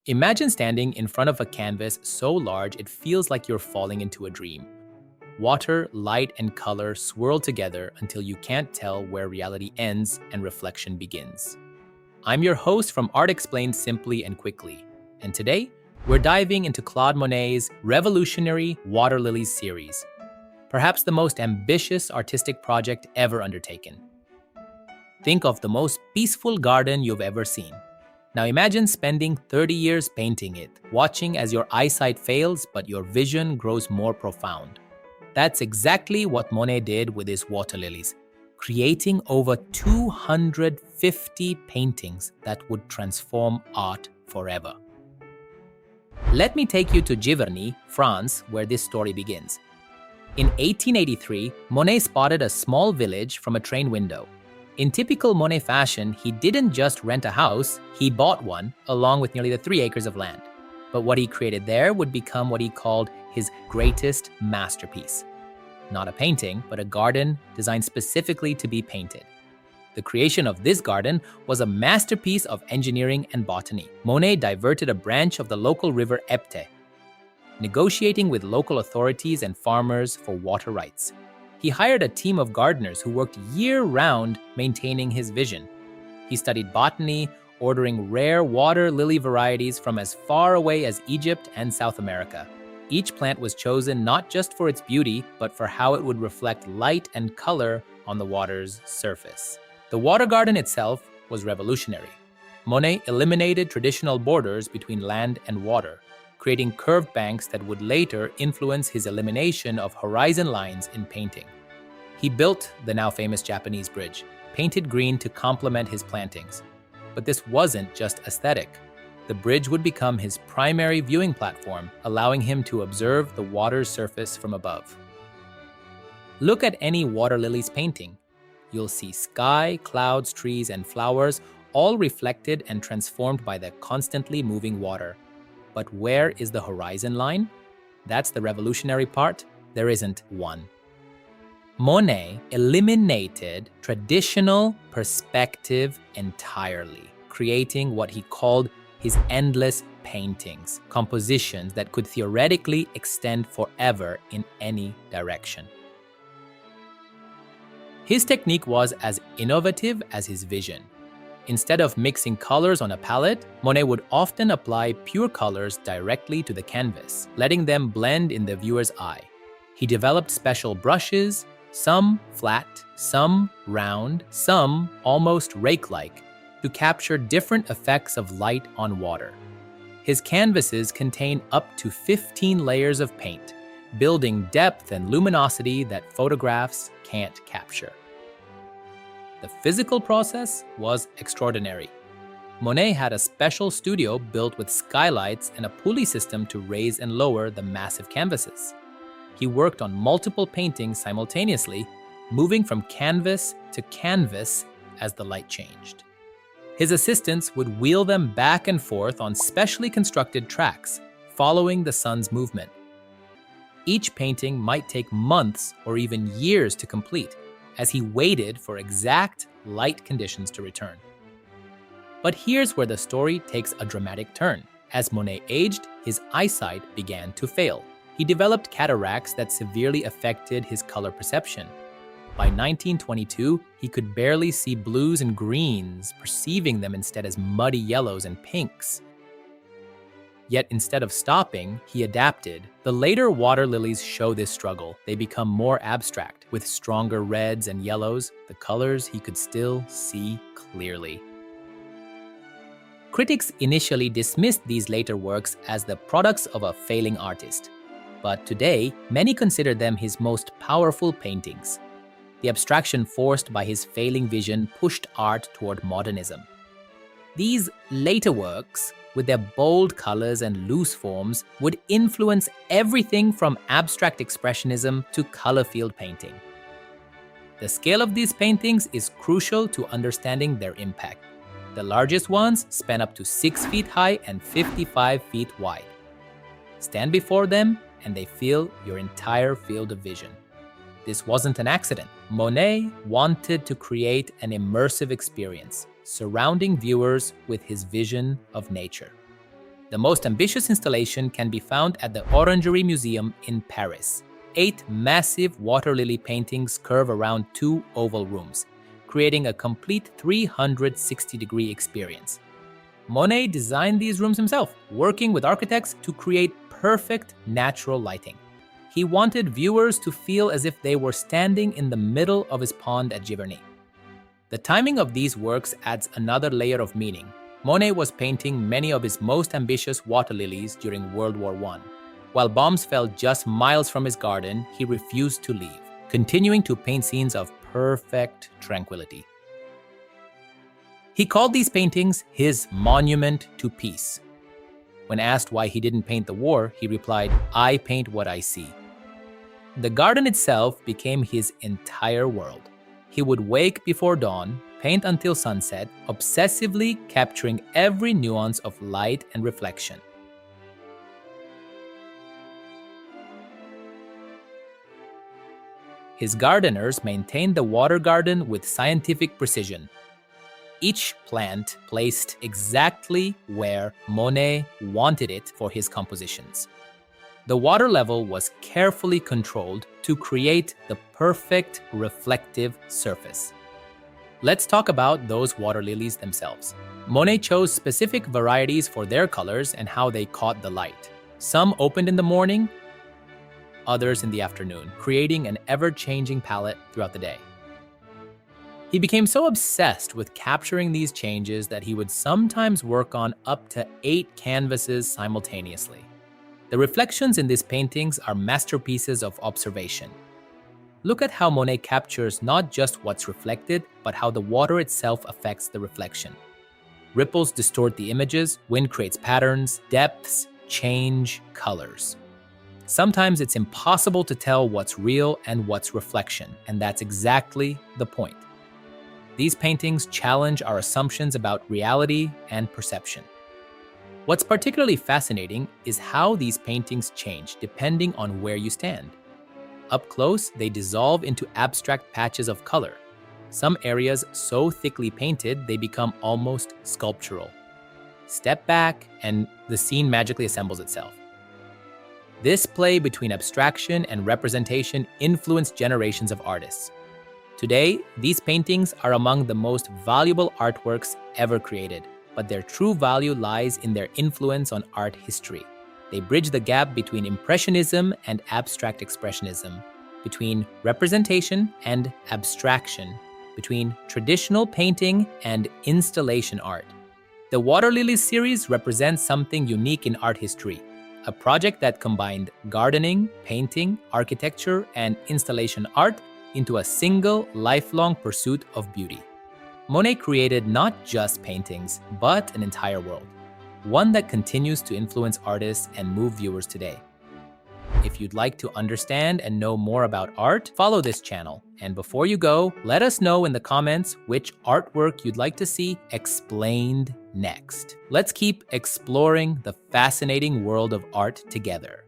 Imagine standing in front of a canvas so large it feels like you're falling into a dream. Water, light, and color swirl together until you can't tell where reality ends and reflection begins. I'm your host from Art Explained Simply and Quickly, and today we're diving into Claude Monet's revolutionary Water Lilies series, perhaps the most ambitious artistic project ever undertaken. Think of the most peaceful garden you've ever seen. Now imagine spending 30 years painting it, watching as your eyesight fails but your vision grows more profound. That's exactly what Monet did with his water lilies, creating over 250 paintings that would transform art forever. Let me take you to Giverny, France, where this story begins. In 1883, Monet spotted a small village from a train window. In typical Monet fashion, he didn't just rent a house, he bought one, along with nearly 3 acres of land. But what he created there would become what he called his greatest masterpiece. Not a painting, but a garden designed specifically to be painted. The creation of this garden was a masterpiece of engineering and botany. Monet diverted a branch of the local river Epte, negotiating with local authorities and farmers for water rights. He hired a team of gardeners who worked year-round maintaining his vision. He studied botany, ordering rare water lily varieties from as far away as Egypt and South America. Each plant was chosen not just for its beauty, but for how it would reflect light and color on the water's surface. The water garden itself was revolutionary. Monet eliminated traditional borders between land and water, creating curved banks that would later influence his elimination of horizon lines in painting. He built the now famous Japanese bridge, painted green to complement his plantings. But this wasn't just aesthetic. The bridge would become his primary viewing platform, allowing him to observe the water's surface from above. Look at any water lilies painting. You'll see sky, clouds, trees, and flowers, all reflected and transformed by the constantly moving water. But where is the horizon line? That's the revolutionary part. There isn't one. Monet eliminated traditional perspective entirely, creating what he called his endless paintings, compositions that could theoretically extend forever in any direction. His technique was as innovative as his vision. Instead of mixing colors on a palette, Monet would often apply pure colors directly to the canvas, letting them blend in the viewer's eye. He developed special brushes, some flat, some round, some almost rake-like, to capture different effects of light on water. His canvases contain up to 15 layers of paint, building depth and luminosity that photographs can't capture. The physical process was extraordinary. Monet had a special studio built with skylights and a pulley system to raise and lower the massive canvases. He worked on multiple paintings simultaneously, moving from canvas to canvas as the light changed. His assistants would wheel them back and forth on specially constructed tracks, following the sun's movement. Each painting might take months or even years to complete, as he waited for exact light conditions to return. But here's where the story takes a dramatic turn. As Monet aged, his eyesight began to fail. He developed cataracts that severely affected his color perception. By 1922, he could barely see blues and greens, perceiving them instead as muddy yellows and pinks. Yet instead of stopping, he adapted. The later water lilies show this struggle. They become more abstract, with stronger reds and yellows, the colors he could still see clearly. Critics initially dismissed these later works as the products of a failing artist. But today, many consider them his most powerful paintings. The abstraction forced by his failing vision pushed art toward modernism. These later works, with their bold colors and loose forms, would influence everything from abstract expressionism to color-field painting. The scale of these paintings is crucial to understanding their impact. The largest ones span up to 6 feet high and 55 feet wide. Stand before them, and they fill your entire field of vision. This wasn't an accident. Monet wanted to create an immersive experience, surrounding viewers with his vision of nature. The most ambitious installation can be found at the Orangerie Museum in Paris. 8 massive water lily paintings curve around 2 oval rooms, creating a complete 360-degree experience. Monet designed these rooms himself, working with architects to create perfect natural lighting. He wanted viewers to feel as if they were standing in the middle of his pond at Giverny. The timing of these works adds another layer of meaning. Monet was painting many of his most ambitious water lilies during World War I. While bombs fell just miles from his garden, he refused to leave, continuing to paint scenes of perfect tranquility. He called these paintings his monument to peace. When asked why he didn't paint the war, he replied, "I paint what I see." The garden itself became his entire world. He would wake before dawn, paint until sunset, obsessively capturing every nuance of light and reflection. His gardeners maintained the water garden with scientific precision. Each plant placed exactly where Monet wanted it for his compositions. The water level was carefully controlled to create the perfect reflective surface. Let's talk about those water lilies themselves. Monet chose specific varieties for their colors and how they caught the light. Some opened in the morning, others in the afternoon, creating an ever-changing palette throughout the day. He became so obsessed with capturing these changes that he would sometimes work on up to 8 canvases simultaneously. The reflections in these paintings are masterpieces of observation. Look at how Monet captures not just what's reflected, but how the water itself affects the reflection. Ripples distort the images, wind creates patterns, depths change colors. Sometimes it's impossible to tell what's real and what's reflection, and that's exactly the point. These paintings challenge our assumptions about reality and perception. What's particularly fascinating is how these paintings change depending on where you stand. Up close, they dissolve into abstract patches of color. Some areas so thickly painted they become almost sculptural. Step back, and the scene magically assembles itself. This play between abstraction and representation influenced generations of artists. Today, these paintings are among the most valuable artworks ever created, but their true value lies in their influence on art history. They bridge the gap between Impressionism and abstract expressionism, between representation and abstraction, between traditional painting and installation art. The Water Lilies series represents something unique in art history, a project that combined gardening, painting, architecture, and installation art into a single, lifelong pursuit of beauty. Monet created not just paintings, but an entire world, one that continues to influence artists and move viewers today. If you'd like to understand and know more about art, follow this channel. And before you go, let us know in the comments which artwork you'd like to see explained next. Let's keep exploring the fascinating world of art together.